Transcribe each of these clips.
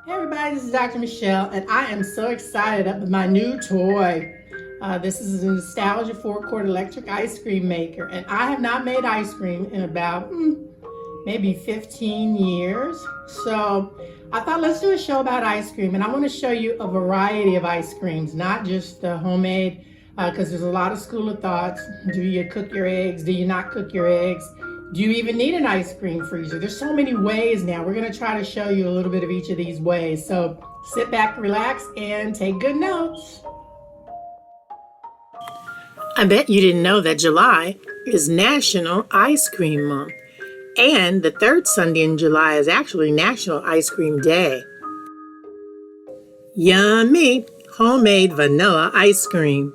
Hey everybody, this is Dr. Michelle, and I am so excited about my new toy. This is a Nostalgia 4-quart electric ice cream maker, and I have not made ice cream in about maybe 15 years. So I thought let's do a show about ice cream, and I want to show you a variety of ice creams, not just the homemade, because there's a lot of school of thoughts. Do you cook your eggs? Do you not cook your eggs? Do you even need an ice cream freezer? There's so many ways now. We're going to try to show you a little bit of each of these ways. So sit back, relax, and take good notes. I bet you didn't know that July is National Ice Cream Month. And the third Sunday in July is actually National Ice Cream Day. Yummy homemade vanilla ice cream.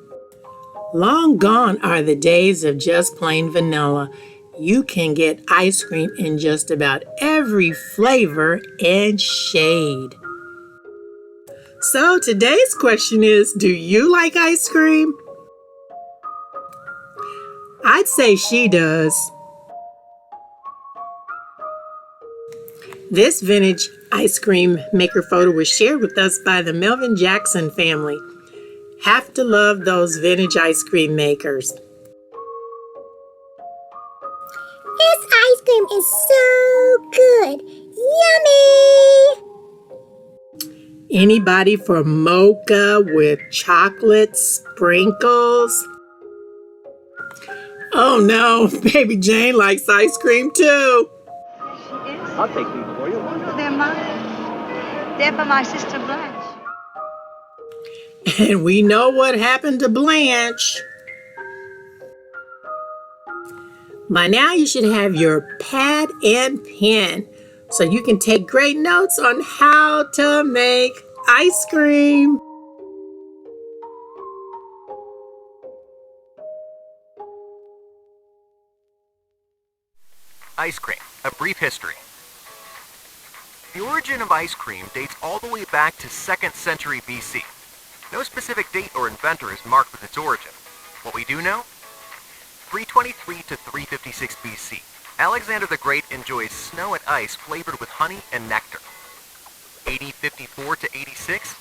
Long gone are the days of just plain vanilla. You can get ice cream in just about every flavor and shade. So today's question is, do you like ice cream? I'd say she does. This vintage ice cream maker photo was shared with us by the Melvin Jackson family. Have to love those vintage ice cream makers. This ice cream is so good. Yummy! Anybody for mocha with chocolate sprinkles? Oh no, baby Jane likes ice cream too. She is. I'll take these for you. Oh, no, they're mine. They're for my sister Blanche. And we know what happened to Blanche. By now you should have your pad and pen so you can take great notes on how to make ice cream. Ice cream, a brief history. The origin of ice cream dates all the way back to 2nd century BC. No specific date or inventor is marked with its origin. What we do know? 323 to 356 BC. Alexander the Great enjoys snow and ice flavored with honey and nectar. 54 to 86.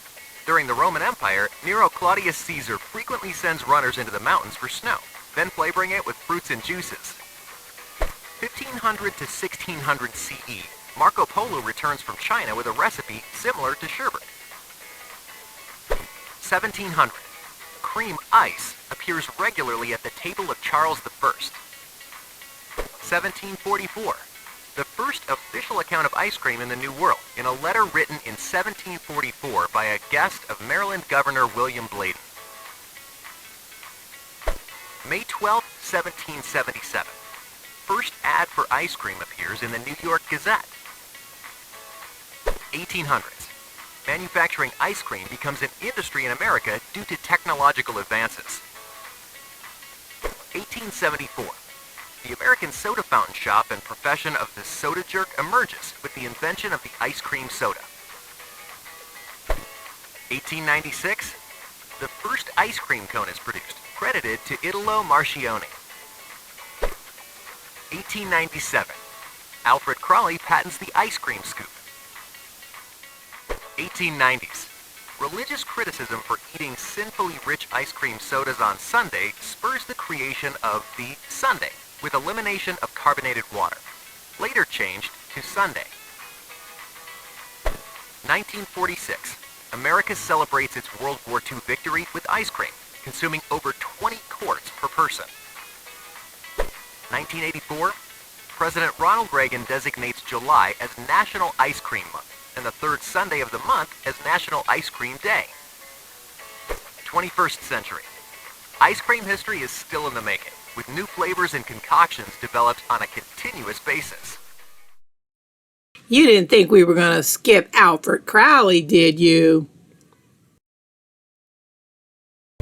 During the Roman Empire, Nero Claudius Caesar frequently sends runners into the mountains for snow, then flavoring it with fruits and juices. 1500 to 1600 CE, Marco Polo returns from China with a recipe similar to sherbet. 1700, cream ice appears regularly at the table of Charles I. 1744, the first official account of ice cream in the New World, in a letter written in 1744 by a guest of Maryland Governor William Blady. May 12, 1777. First ad for ice cream appears in the New York Gazette. 1800s. Manufacturing ice cream becomes an industry in America due to technological advances. 1874. The American soda fountain shop and profession of the soda jerk emerges with the invention of the ice cream soda. 1896. The first ice cream cone is produced, credited to Italo Marchionni. 1897. Alfred Crowley patents the ice cream scoop. 1890s. Religious criticism for eating sinfully rich ice cream sodas on Sunday spurs the creation of the sundae, with elimination of carbonated water, later changed to Sunday. 1946. America celebrates its World War II victory with ice cream, consuming over 20 quarts per person. 1984, President Ronald Reagan designates July as National Ice Cream Month, and the third Sunday of the month as National Ice Cream Day. 21st century. Ice cream history is still in the making, with new flavors and concoctions developed on a continuous basis. You didn't think we were going to skip Alfred Crowley, did you?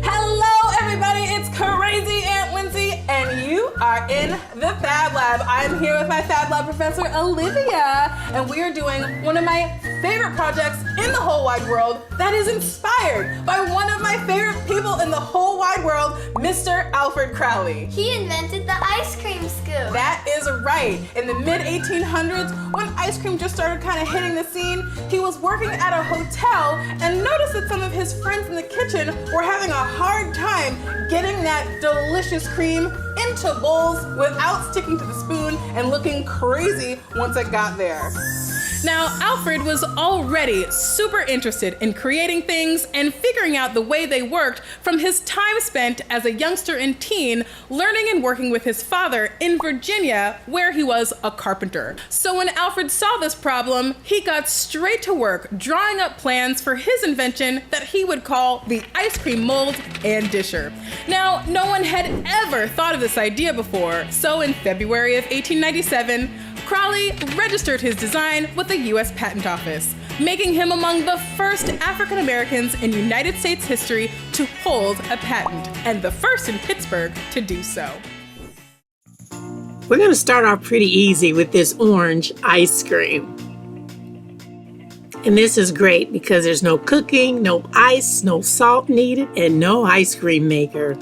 Hello everybody, it's Crazy Aunt Lindsay and you are in the Fab Lab. I'm here with my Fab Lab professor Olivia and we are doing one of my favorite projects in the whole wide world that is inspired by one of my favorite people in the whole wide world, Mr. Alfred Crowley. He invented the ice cream scoop. That is right. In the mid-1800s, when ice cream just started kind of hitting the scene, he was working at a hotel and noticed that some of his friends in the kitchen were having a hard time getting that delicious cream into bowls without sticking to the spoon and looking crazy once it got there. Now, Alfred was already super interested in creating things and figuring out the way they worked from his time spent as a youngster and teen learning and working with his father in Virginia, where he was a carpenter. So when Alfred saw this problem, he got straight to work drawing up plans for his invention that he would call the ice cream mold and disher. Now, no one had ever thought of this idea before, so in February of 1897, Crowley registered his design with the U.S. Patent Office, making him among the first African Americans in United States history to hold a patent, and the first in Pittsburgh to do so. We're going to start off pretty easy with this orange ice cream. And this is great because there's no cooking, no ice, no salt needed, and no ice cream maker.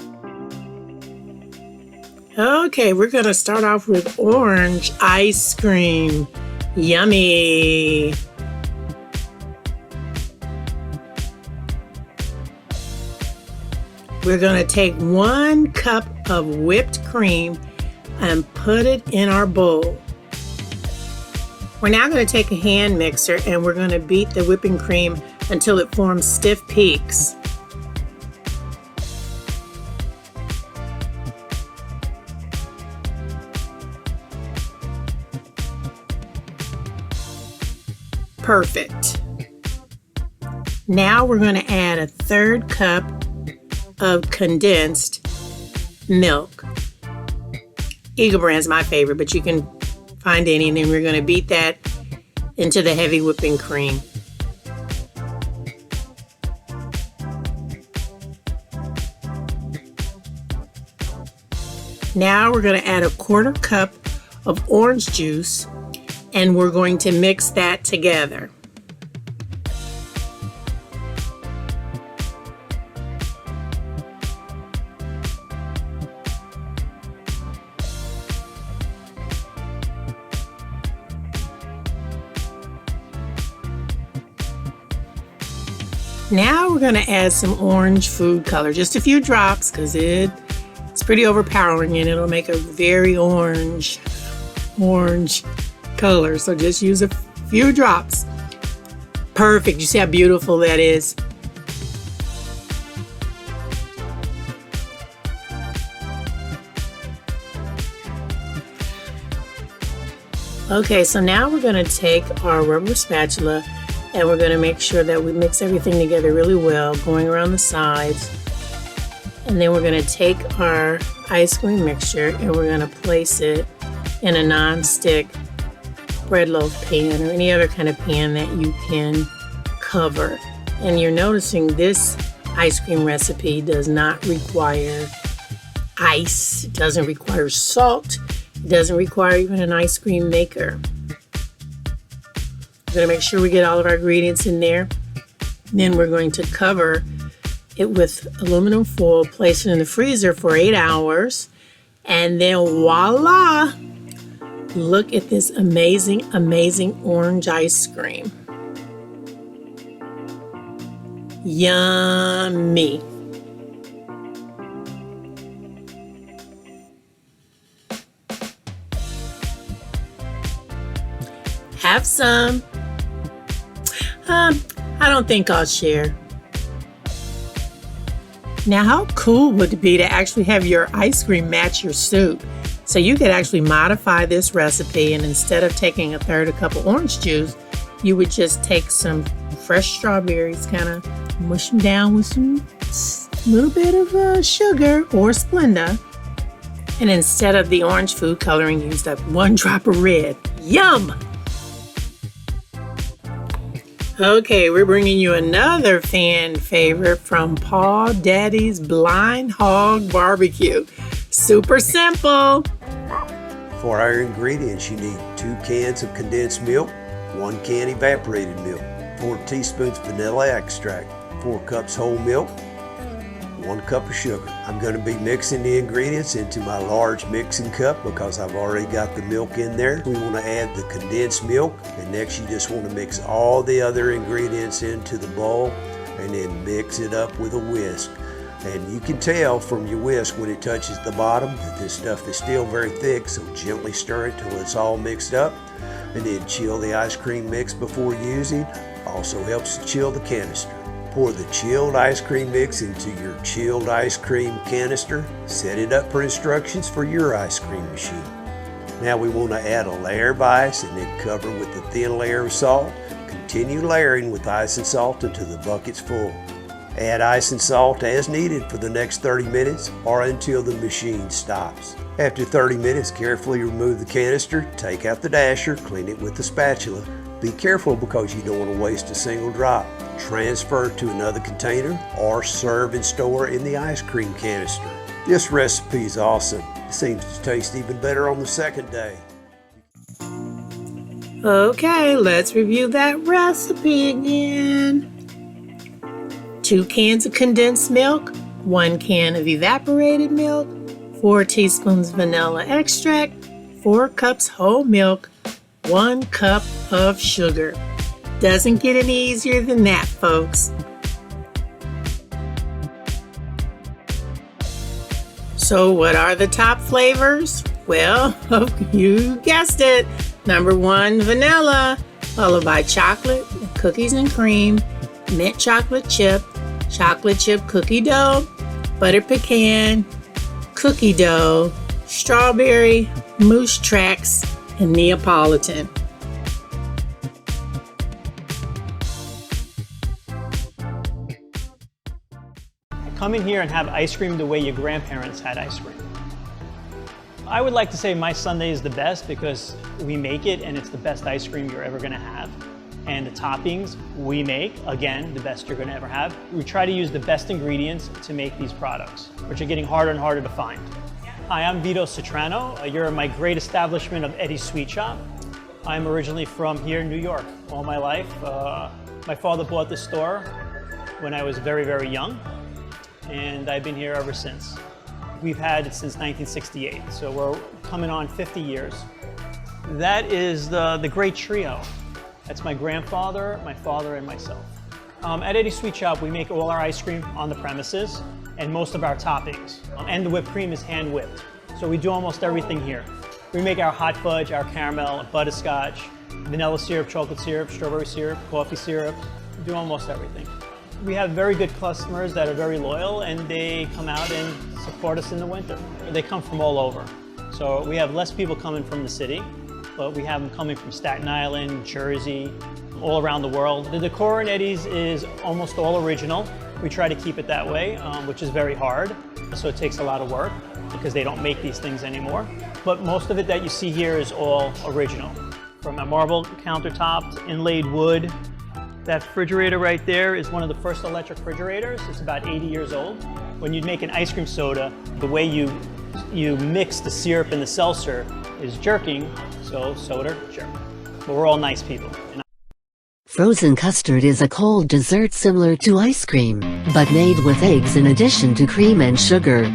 Okay, we're going to start off with orange ice cream. Yummy. We're going to take 1 cup of whipped cream and put it in our bowl. We're now going to take a hand mixer and we're going to beat the whipping cream until it forms stiff peaks. Perfect. Now we're going to add a 1/3 cup of condensed milk. Eagle brand's my favorite, but you can find any, and then we're going to beat that into the heavy whipping cream. Now we're going to add a 1/4 cup of orange juice, and we're going to mix that together. Now we're going to add some orange food color, just a few drops because it's pretty overpowering and it'll make a very orange color. So just use a few drops. Perfect. You see how beautiful that is? Okay, so now we're going to take our rubber spatula and we're going to make sure that we mix everything together really well, going around the sides. And then we're going to take our ice cream mixture and we're going to place it in a non-stick bread loaf pan or any other kind of pan that you can cover. And you're noticing this ice cream recipe does not require ice, it doesn't require salt, it doesn't require even an ice cream maker. We're going to make sure we get all of our ingredients in there. Then we're going to cover it with aluminum foil, place it in the freezer for 8 hours, and then voila! Look at this amazing, amazing orange ice cream. Yummy. Have some. I don't think I'll share. Now, how cool would it be to actually have your ice cream match your soup? So you could actually modify this recipe, and instead of taking a 1/3 cup of orange juice, you would just take some fresh strawberries, kind of mush them down with some little bit of sugar or Splenda. And instead of the orange food coloring, used up 1 drop of red. Yum! Okay, we're bringing you another fan favorite from Paw Daddy's Blind Hog BBQ. Super simple. For our ingredients, you need 2 cans of condensed milk, 1 can evaporated milk, 4 teaspoons vanilla extract, 4 cups whole milk, 1 cup of sugar. I'm going to be mixing the ingredients into my large mixing cup because I've already got the milk in there. We want to add the condensed milk, and next you just want to mix all the other ingredients into the bowl and then mix it up with a whisk. And you can tell from your whisk when it touches the bottom that this stuff is still very thick, so gently stir it till it's all mixed up, and then chill the ice cream mix before using. Also helps to chill the canister. Pour the chilled ice cream mix into your chilled ice cream canister. Set it up for instructions for your ice cream machine. Now we want to add a layer of ice and then cover with a thin layer of salt. Continue layering with ice and salt until the bucket's full. Add ice and salt as needed for the next 30 minutes or until the machine stops. After 30 minutes, carefully remove the canister, take out the dasher, clean it with a spatula. Be careful because you don't want to waste a single drop. Transfer to another container or serve and store in the ice cream canister. This recipe is awesome. It seems to taste even better on the second day. Okay, let's review that recipe again. 2 cans of condensed milk, 1 can of evaporated milk, 4 teaspoons vanilla extract, 4 cups whole milk, 1 cup of sugar. Doesn't get any easier than that, folks. So what are the top flavors? Well, you guessed it. Number 1, vanilla, followed by chocolate, cookies and cream, mint chocolate chip cookie dough, butter pecan, cookie dough, strawberry, moose tracks, and Neapolitan. Come in here and have ice cream the way your grandparents had ice cream. I would like to say my sundae is the best because we make it and it's the best ice cream you're ever gonna have. And the toppings we make, again, the best you're gonna ever have. We try to use the best ingredients to make these products, which are getting harder and harder to find. Hi, I'm Vito Citrano. You're in my great establishment of Eddie's Sweet Shop. I'm originally from here in New York all my life. My father bought this store when I was very, very young, and I've been here ever since. We've had it since 1968, so we're coming on 50 years. That is the great trio. That's my grandfather, my father, and myself. At Eddie's Sweet Shop, we make all our ice cream on the premises and most of our toppings. And the whipped cream is hand whipped. So we do almost everything here. We make our hot fudge, our caramel, butterscotch, vanilla syrup, chocolate syrup, strawberry syrup, coffee syrup. We do almost everything. We have very good customers that are very loyal, and they come out and support us in the winter. They come from all over. So we have less people coming from the city, but we have them coming from Staten Island, Jersey, all around the world. The decor in Eddie's is almost all original. We try to keep it that way, which is very hard. So it takes a lot of work because they don't make these things anymore. But most of it that you see here is all original. From a marble countertop to inlaid wood. That refrigerator right there is one of the first electric refrigerators. It's about 80 years old. When you make an ice cream soda, the way you mix the syrup and the seltzer is jerking, so soda, jerk. But we're all nice people. Frozen custard is a cold dessert similar to ice cream, but made with eggs in addition to cream and sugar.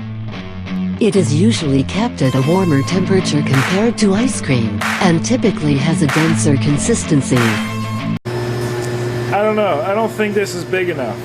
It is usually kept at a warmer temperature compared to ice cream, and typically has a denser consistency. I don't know. I don't think this is big enough.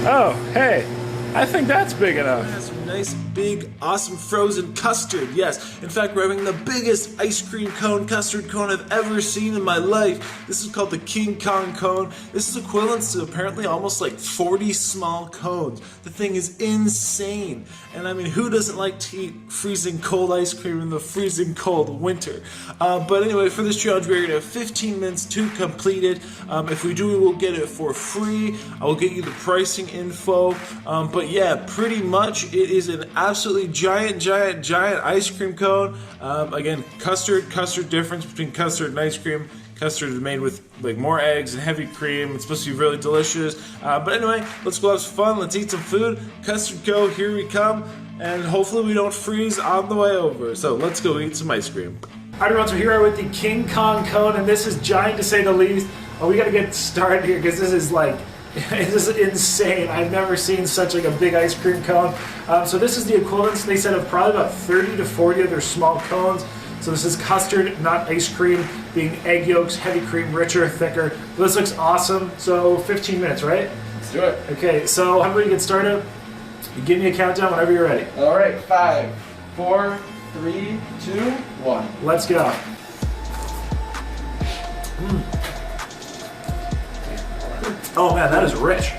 Oh, hey. I think that's big enough. That's some nice, big, awesome frozen custard. Yes, in fact, we're having the biggest ice cream cone, custard cone I've ever seen in my life. This is called the King Kong cone. This is equivalent to apparently almost like 40 small cones. The thing is insane. And I mean, who doesn't like to eat freezing cold ice cream in the freezing cold winter? But anyway, for this challenge, we're going to have 15 minutes to complete it. If we do, we will get it for free. I will get you the pricing info. But yeah, pretty much it is an absolutely giant ice cream cone. Again, custard difference between custard and ice cream. Custard is made with like more eggs and heavy cream. It's supposed to be really delicious. But anyway, let's go have some fun. Let's eat some food. Custard Co, here we come. And hopefully we don't freeze on the way over. So let's go eat some ice cream. Alright everyone, so here I am with the King Kong cone, and this is giant to say the least. Oh, we gotta get started here because this is like, this is insane. I've never seen such like a big ice cream cone. So this is the equivalent, they said, of probably about 30 to 40 of their small cones. So this is custard, not ice cream, being egg yolks, heavy cream, richer, thicker. This looks awesome. So 15 minutes, right? Let's do it. Okay, so how about we get started? You give me a countdown whenever you're ready. All right, 5, 4, 3, 2, 1. Let's go. Oh man, that is rich.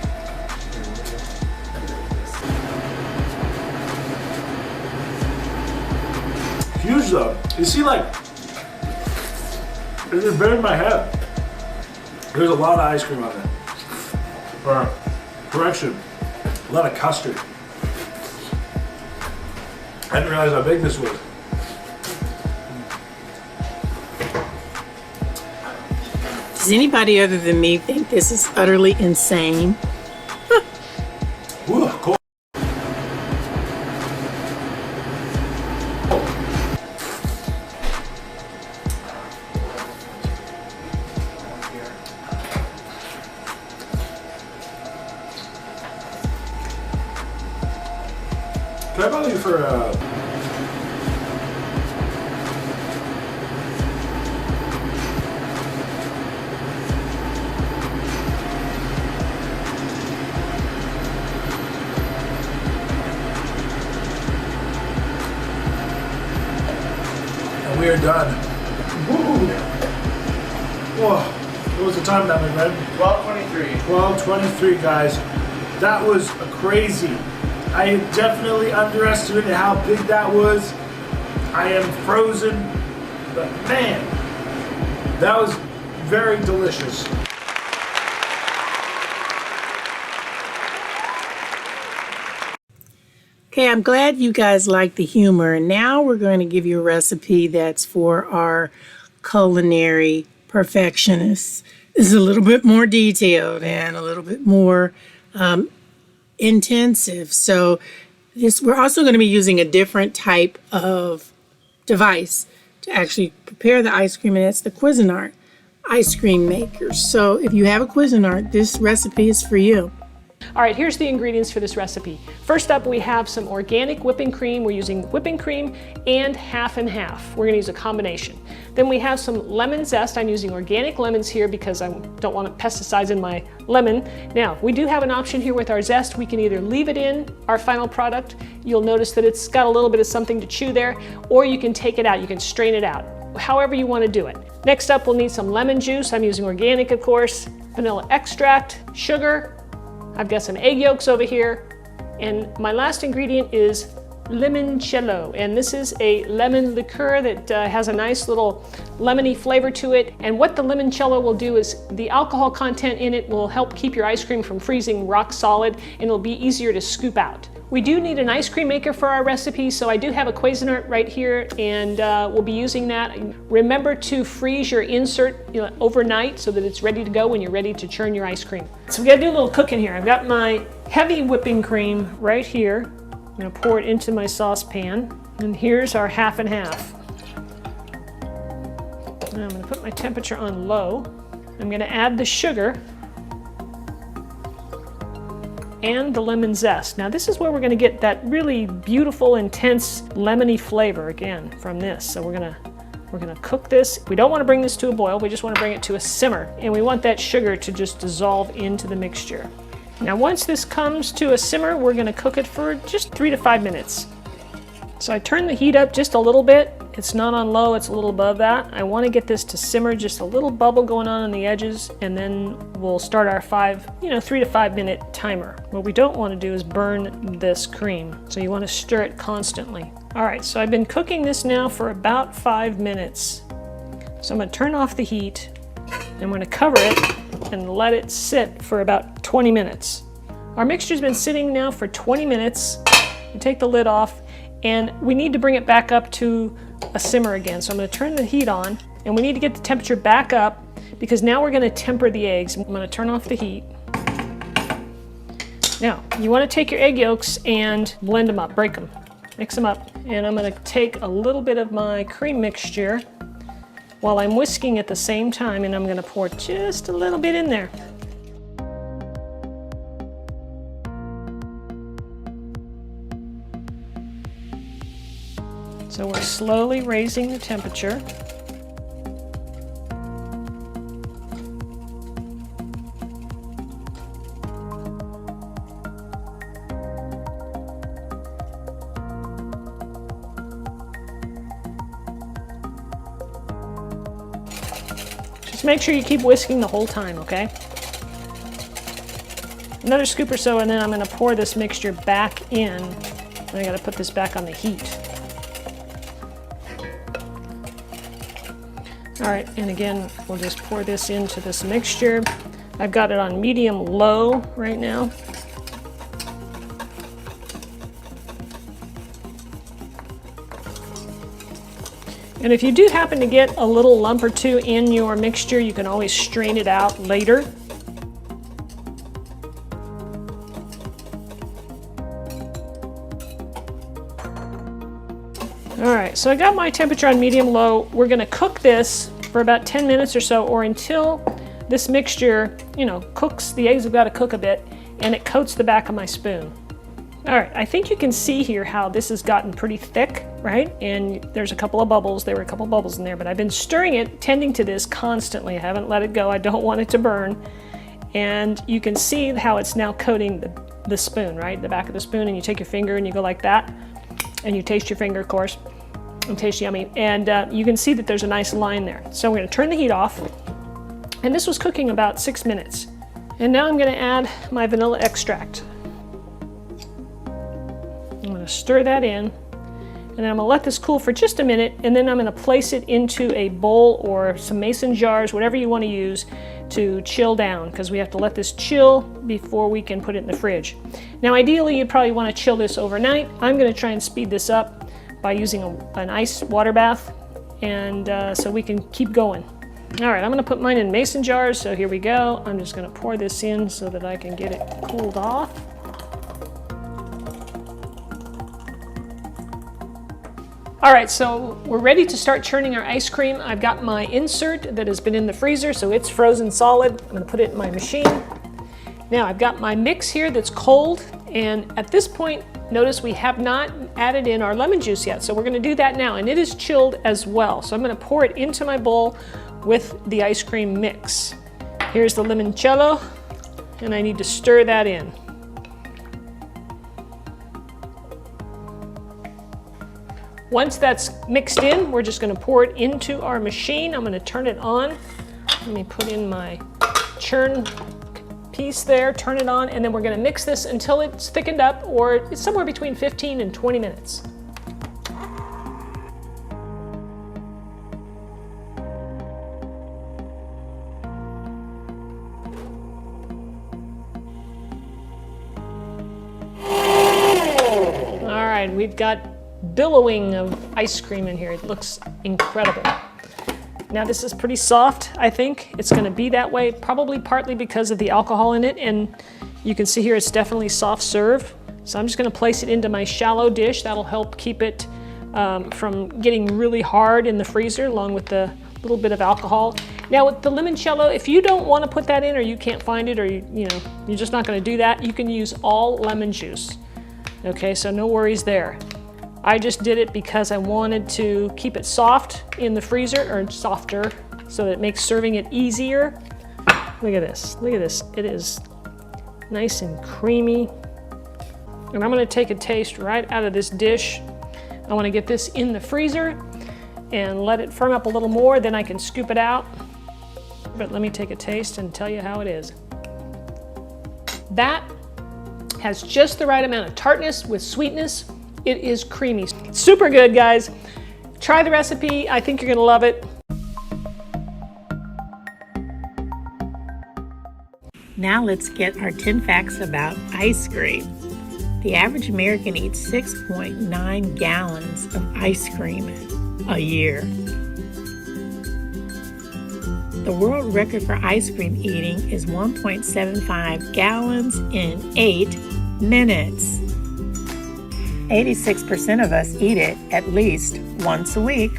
Huge though. You see, like, it's just buried in my head. There's a lot of ice cream on there. Or, correction, a lot of custard. I didn't realize how big this was. Does anybody other than me think this is utterly insane? Ooh, cool. Can I bother you for and we are done. Woo. Whoa. What was the time that, my friend? 12:23. 12:23, guys. That was crazy. I definitely underestimated how big that was. I am frozen, but man, that was very delicious. Okay, I'm glad you guys like the humor. And now we're going to give you a recipe that's for our culinary perfectionists. This is a little bit more detailed and a little bit more intensive. So we're also going to be using a different type of device to actually prepare the ice cream, and that's the Cuisinart ice cream maker. So if you have a Cuisinart, this recipe is for you. All right, here's the ingredients for this recipe. First up, we have some organic whipping cream. We're using whipping cream and half and half. We're gonna use a combination. Then we have some lemon zest. I'm using organic lemons here because I don't want pesticides in my lemon. Now, we do have an option here with our zest. We can either leave it in our final product. You'll notice that it's got a little bit of something to chew there, or you can take it out. You can strain it out, however you want to do it. Next up, we'll need some lemon juice. I'm using organic, of course, vanilla extract, sugar. I've got some egg yolks over here, and my last ingredient is limoncello, and this is a lemon liqueur that has a nice little lemony flavor to it. And what the limoncello will do is the alcohol content in it will help keep your ice cream from freezing rock solid, and it'll be easier to scoop out. We do need an ice cream maker for our recipe, so I do have a Cuisinart right here, and we'll be using that. Remember to freeze your insert overnight so that it's ready to go when you're ready to churn your ice cream. So we gotta do a little cooking here. I've got my heavy whipping cream right here. I'm gonna pour it into my saucepan, and here's our half and half. Now I'm gonna put my temperature on low. I'm gonna add the sugar and the lemon zest. Now this is where we're going to get that really beautiful, intense lemony flavor again from this. So we're gonna cook this. We don't want to bring this to a boil, we just want to bring it to a simmer, and we want that sugar to just dissolve into the mixture. Now once this comes to a simmer, we're going to cook it for just 3 to 5 minutes. So I turn the heat up just a little bit. It's not on low, it's a little above that. I want to get this to simmer, just a little bubble going on the edges, and then we'll start our 3 to 5 minute timer. What we don't want to do is burn this cream, so you want to stir it constantly. All right, so I've been cooking this now for about 5 minutes. So I'm going to turn off the heat, and I'm going to cover it and let it sit for about 20 minutes. Our mixture's been sitting now for 20 minutes. You take the lid off, and we need to bring it back up to a simmer again. So I'm going to turn the heat on, and we need to get the temperature back up because now we're going to temper the eggs. I'm going to turn off the heat. Now, you want to take your egg yolks and blend them up, break them, mix them up. And I'm going to take a little bit of my cream mixture while I'm whisking at the same time, and I'm going to pour just a little bit in there. So we're slowly raising the temperature. Just make sure you keep whisking the whole time, okay? Another scoop or so, and then I'm going to pour this mixture back in. And I got to put this back on the heat. All right, and again, we'll just pour this into this mixture. I've got it on medium-low right now. And if you do happen to get a little lump or two in your mixture, you can always strain it out later. All right, so I got my temperature on medium-low. We're gonna cook this for about 10 minutes or so, or until this mixture, cooks. The eggs have got to cook a bit, and it coats the back of my spoon. All right, I think you can see here how this has gotten pretty thick, right? And there's a couple of bubbles. There were a couple of bubbles in there, but I've been stirring it, tending to this constantly. I haven't let it go. I don't want it to burn. And you can see how it's now coating the spoon, right? The back of the spoon, and you take your finger and you go like that, and you taste your finger, of course. It tastes yummy. And you can see that there's a nice line there. So we're gonna turn the heat off. And this was cooking about 6 minutes. And now I'm gonna add my vanilla extract. I'm gonna stir that in, and then I'm gonna let this cool for just a minute, and then I'm gonna place it into a bowl or some mason jars, whatever you wanna use to chill down, because we have to let this chill before we can put it in the fridge. Now ideally you'd probably wanna chill this overnight. I'm gonna try and speed this up by using an ice water bath, and so we can keep going. All right, I'm gonna put mine in mason jars, so here we go. I'm just gonna pour this in so that I can get it cooled off. All right, so we're ready to start churning our ice cream. I've got my insert that has been in the freezer, so it's frozen solid. I'm gonna put it in my machine. Now I've got my mix here that's cold, and at this point, notice we have not added in our lemon juice yet, so we're gonna do that now, and it is chilled as well. So I'm gonna pour it into my bowl with the ice cream mix. Here's the limoncello, and I need to stir that in. Once that's mixed in, we're just gonna pour it into our machine. I'm gonna turn it on. Let me put in my churn piece there, turn it on, and then we're gonna mix this until it's thickened up, or it's somewhere between 15 and 20 minutes. All right, we've got billowing of ice cream in here. It looks incredible. Now this is pretty soft, I think. It's gonna be that way, probably partly because of the alcohol in it, and you can see here it's definitely soft serve. So I'm just gonna place it into my shallow dish. That'll help keep it from getting really hard in the freezer, along with the little bit of alcohol. Now with the limoncello, if you don't wanna put that in, or you can't find it, or you're just not gonna do that, you can use all lemon juice. Okay, so no worries there. I just did it because I wanted to keep it soft in the freezer, or softer, so that it makes serving it easier. Look at this, look at this. It is nice and creamy. And I'm gonna take a taste right out of this dish. I wanna get this in the freezer and let it firm up a little more, then I can scoop it out. But let me take a taste and tell you how it is. That has just the right amount of tartness with sweetness. It is creamy. Super good, guys. Try the recipe. I think you're gonna love it. Now let's get our 10 facts about ice cream. The average American eats 6.9 gallons of ice cream a year. The world record for ice cream eating is 1.75 gallons in 8 minutes. 86% of us eat it at least once a week.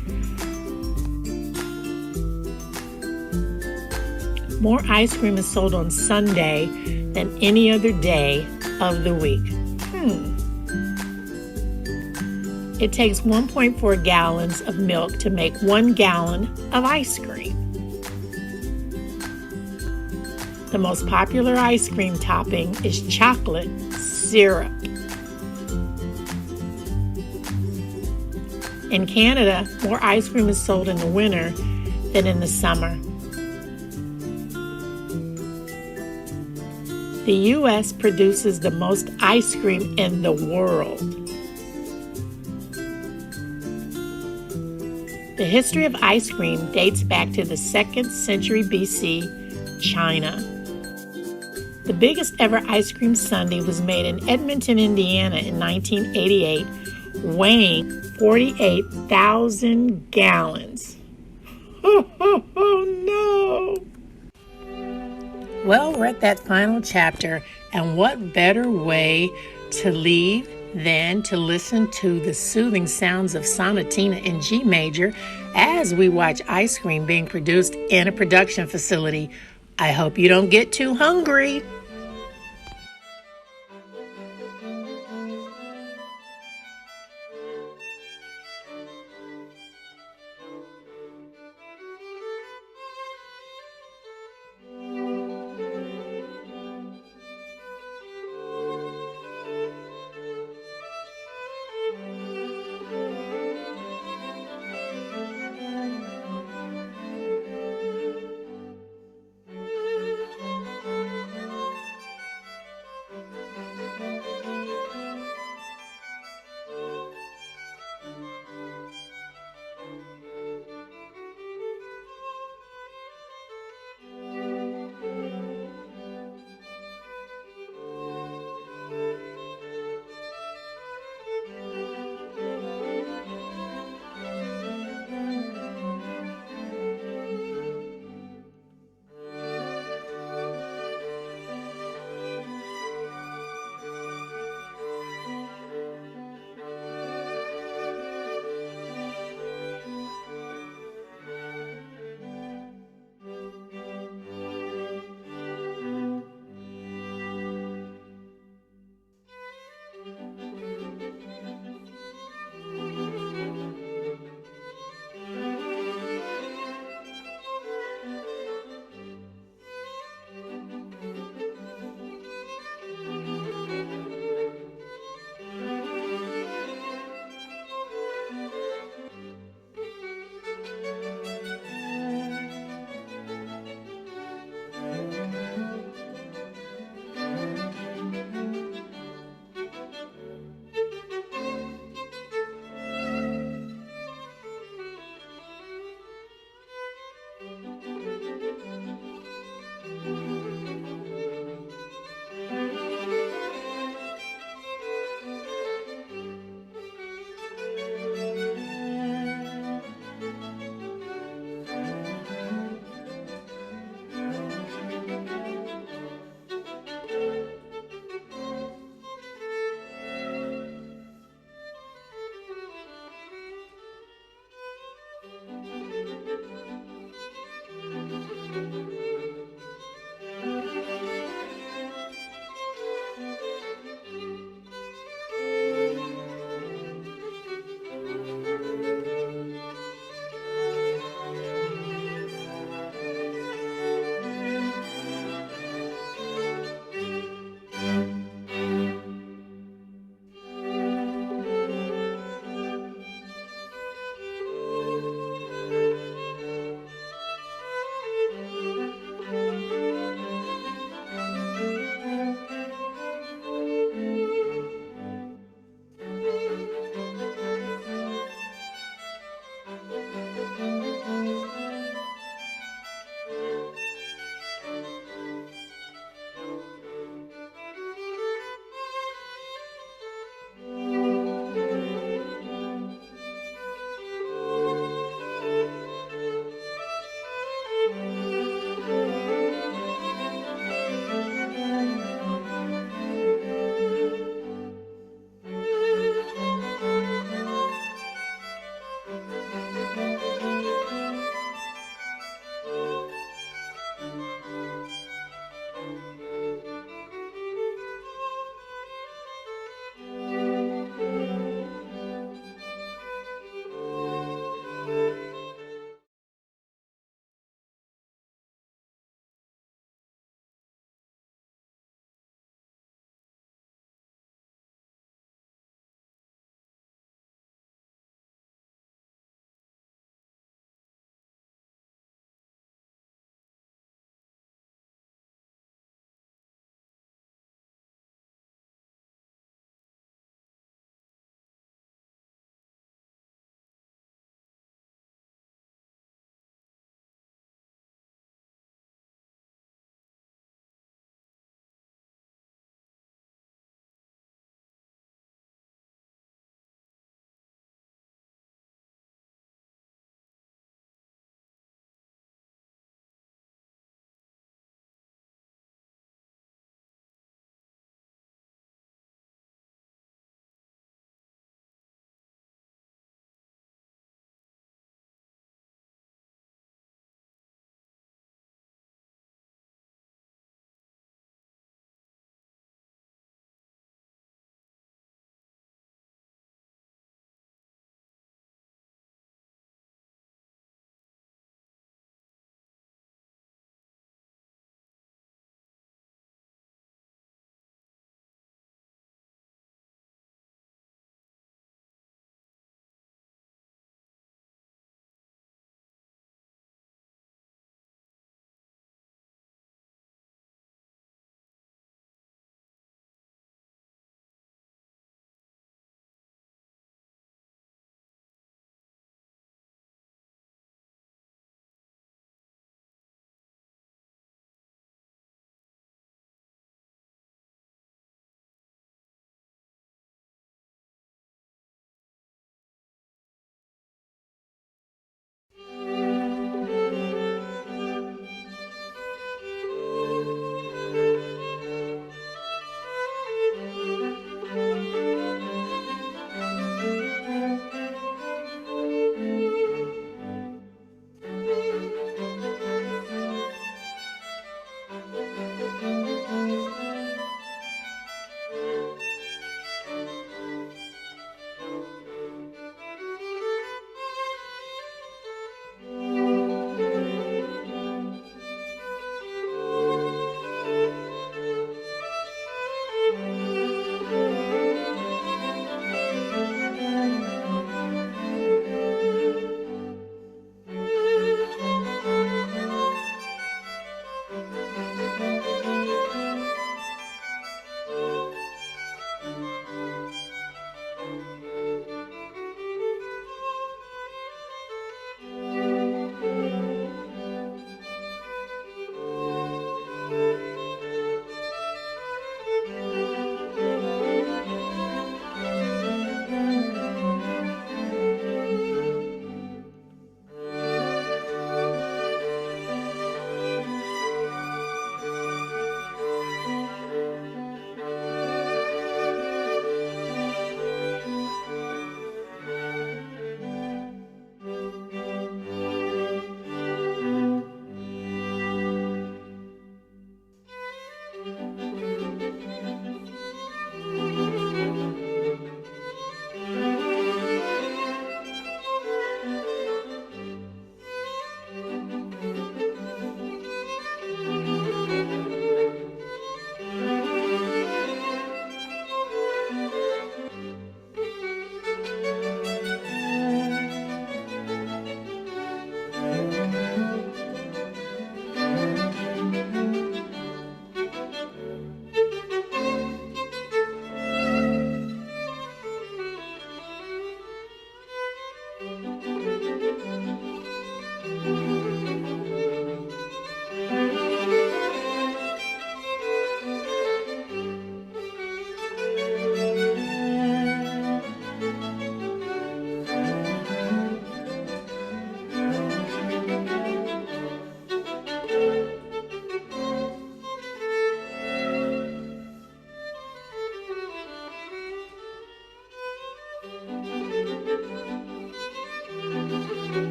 more ice cream is sold on Sunday than any other day of the week. It takes 1.4 gallons of milk to make 1 gallon of ice cream. The most popular ice cream topping is chocolate syrup. In Canada, more ice cream is sold in the winter than in the summer. The U.S. produces the most ice cream in the world. The history of ice cream dates back to the 2nd century BC, China. The biggest ever ice cream sundae was made in Edmonton, Indiana in 1988, weighing 48,000 gallons. Oh no! Well, we're at that final chapter, and what better way to leave than to listen to the soothing sounds of sonatina in G major as we watch ice cream being produced in a production facility. I hope you don't get too hungry.